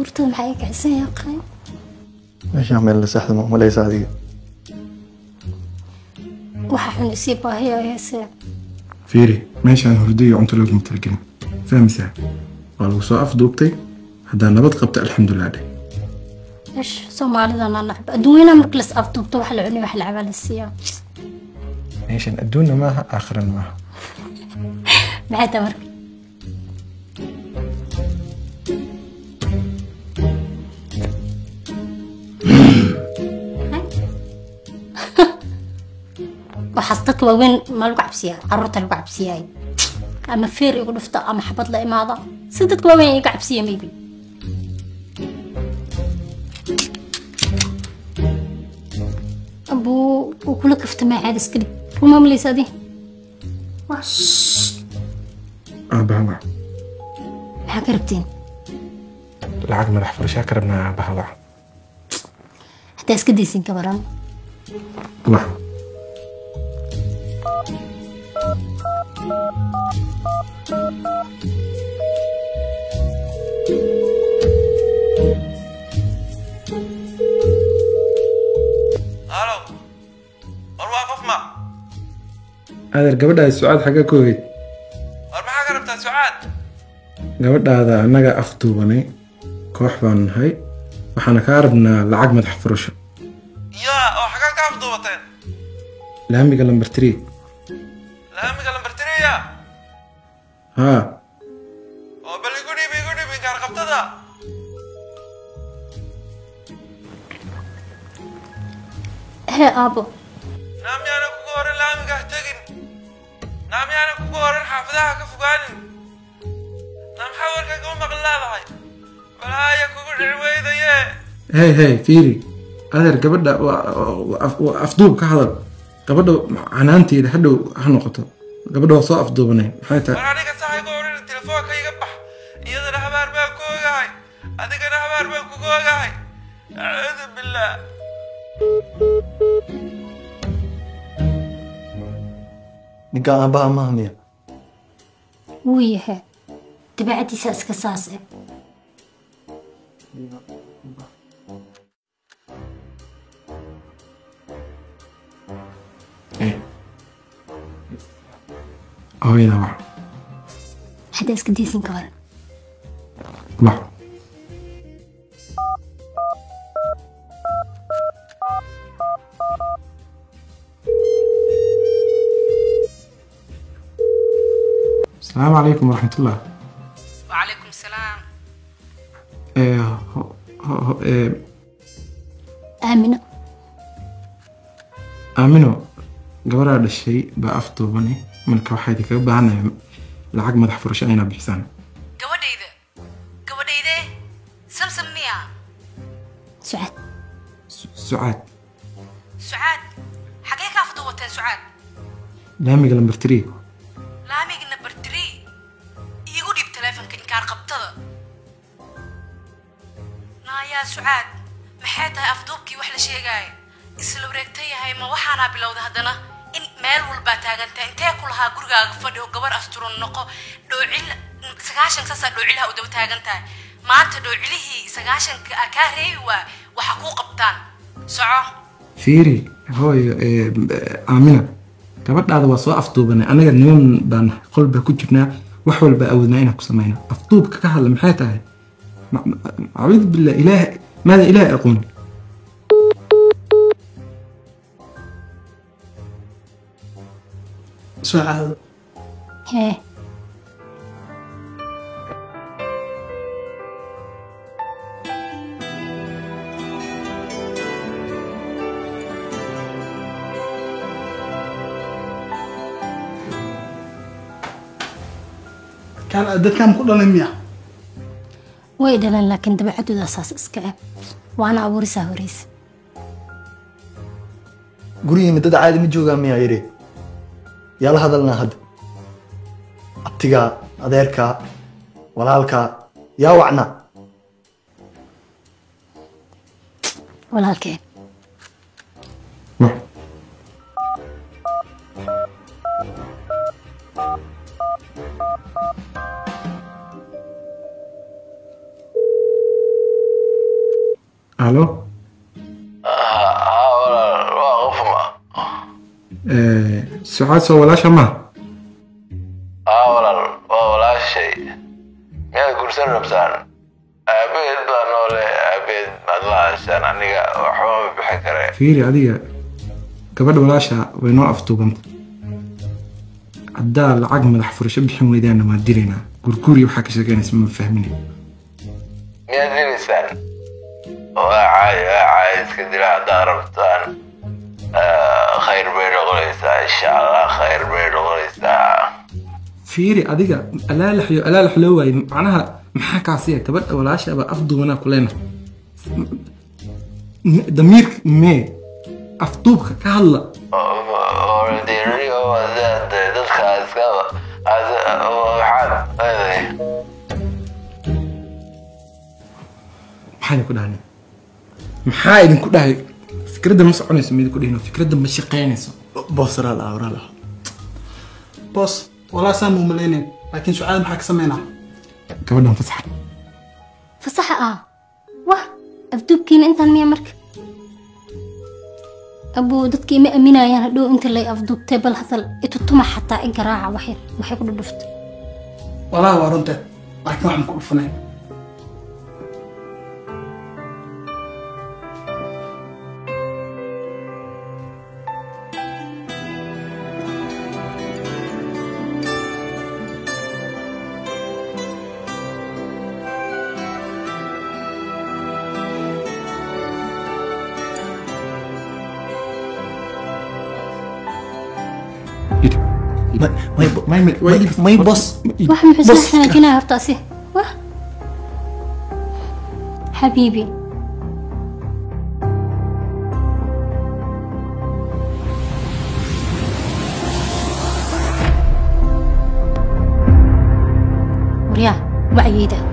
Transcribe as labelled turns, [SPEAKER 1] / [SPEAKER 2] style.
[SPEAKER 1] هرتو محايك عسان يا قاي
[SPEAKER 2] ايش اعمل لسحدة وليس هذه
[SPEAKER 1] وححن اسيبها هي يا ساعة
[SPEAKER 3] فيري ماشي عن هردية وعنت لوج مترجم فاهم ساعة والله صاف دوبتي هذا نبض قبت الحمد لله عليه
[SPEAKER 1] ايش سومالي انا نحب ادوينا مكلس افضل وحل عني وحل عبال السيام
[SPEAKER 3] ماشي ادونا معها اخرا معها
[SPEAKER 1] بعد تمرك وحصتك وين ما لقى عبسيها عرضت لقى عبسيها اما فير يقول افتا اما حبط لي ماذا صدقت وين يقع عبسيها ميبي ابو وكلك افتماع عاد اسكري وما مليس هذه
[SPEAKER 3] بهوا
[SPEAKER 1] maxaa ka rabtiin
[SPEAKER 3] lacag madax furashaa ka rabnaa bahada
[SPEAKER 1] hadaa iska daysin ka baran
[SPEAKER 3] wax
[SPEAKER 4] الو مروه قف ما
[SPEAKER 3] adeer gabadha sucaad xagga ku hayd
[SPEAKER 4] war maxaa ka rabtaa sucaad
[SPEAKER 3] gabadhaada annaga afduubanay koox baan nahay waxaana kaa rabnaa lacag madax furasho
[SPEAKER 4] yaa oo xaggaad ka afduubateen
[SPEAKER 3] laamiga lambar 3
[SPEAKER 4] laamiga lambar 3 yaa
[SPEAKER 3] haa
[SPEAKER 4] oo bal igu dhibi gaar qabtada
[SPEAKER 1] hee aabo
[SPEAKER 4] naam yaana kugu horan laamiga ha tegin naam yaana kugu horan xaafadaha ka fogaanin naam xawarkayga u maqan leedahay balaaya kugu dhici weydaye
[SPEAKER 3] hey fiiri adeer gabadha waa afduub ka hadal gabadha canaanteeda hadhow ha noqoto gabadha waa soo afduubanay maxay tahay
[SPEAKER 4] war aniga saxayga oran telefoonka iga bax iyadana habaar baan ku ogahay adigana habaar baan kugu ogahay acuudu billaah
[SPEAKER 2] ninka aabaha maaha miya
[SPEAKER 1] wuu yahay dabeecadiisa iska saas eh
[SPEAKER 3] hooyada wax
[SPEAKER 1] hadaa iska daysin ka baran
[SPEAKER 3] wax السلام عليكم ورحمة الله.
[SPEAKER 5] وعليكم السلام.
[SPEAKER 1] آمنة.
[SPEAKER 3] آمنة قبل هذا الشيء بأفضل من كوحيدي كبعنا لعق مدح فرش أنا بحسان.
[SPEAKER 5] قبل إذا سمسم ميا.
[SPEAKER 1] سعاد.
[SPEAKER 5] سعاد. حقيقة أفضل سعاد.
[SPEAKER 3] لا ميقل نمبر 3.
[SPEAKER 5] laamiga number 3 igu dhib telefoonka inkaan qabtada naaya sucaad maxay tahay afduubkii wax la sheegay isla wareegtay yahay ma waxaana bilowday hadana in meel walba taaganta intee ku lahaa gurigaaga fadhiyo gabar asturan noqo dhoocil 9 sasa dhoocilaha u daba taagantahay maanta dhoocilihii 9 ka reebi waa waxa ku qabtaan soco
[SPEAKER 3] fiiri hooy Aamina gabadhaada waa soo afduubanay anaga niman baan qolba ku jirnaa wax walba awoodnaa inaan ku sameeyno afduubka ka hadla maxay tahay a'uudu billahi ilaah maada ilaah aqoon
[SPEAKER 2] sucaad
[SPEAKER 1] hee
[SPEAKER 6] كان dadkan ku dhalan miya
[SPEAKER 1] way dhalan laakiin dabeecadooda asaas iska ah waana abuurisa horeys
[SPEAKER 2] guriga midada caadi ma joogaa miya yiri yala hadalna had abtiga adeerka walaalka yaa wacna
[SPEAKER 1] walaalkeen
[SPEAKER 3] الو
[SPEAKER 7] وقفما
[SPEAKER 3] سعاد سو ولا شما
[SPEAKER 7] ولا شيء مياد قرسان ربسان أبيد بانولي أبيد الله سان أنيقا وحوام بحكرة
[SPEAKER 3] فيري أديga gabadha walaasha way noo aftuubanta haddaa lacag madax furasho bixin weydaana waa dilaynaa gurguri waxaa ka sheekeynaysa ma fahminay
[SPEAKER 7] مياد لسان وعاي اسكندرية haddaa rabtaan خير بين غليسا إن شاء الله خير بين غليسا
[SPEAKER 3] fiiri adiga alaalax loo waayay macnaha maxaa kaasiya gabadha walaasha baa afduubanaa ku leena damiirka mee afduubka ka hadla maxaa idinku dhahnay maxaa idinku dhahay fikradda ma soconayso ma idinku dhihino fikradda ma shaqeynayso
[SPEAKER 2] boos raala
[SPEAKER 6] boos walaa saan muu malaynayn laakiin sucaad maxaa ka samaynaa
[SPEAKER 3] gabadhan fasaxa
[SPEAKER 1] fasaxa wah afduubkiina intaan miya marka abuu dadkii ma aaminayaan hadhow inta lay afduubtay bal hadal itutuma xataa i garaaca waxay ku dhudhuftay
[SPEAKER 6] walaa waa runteed laakiin waxaan ku dhufanayn
[SPEAKER 2] ما يبص
[SPEAKER 1] واحد محسن احنا جينا هرطاسي واه حبيبي وريا وعيده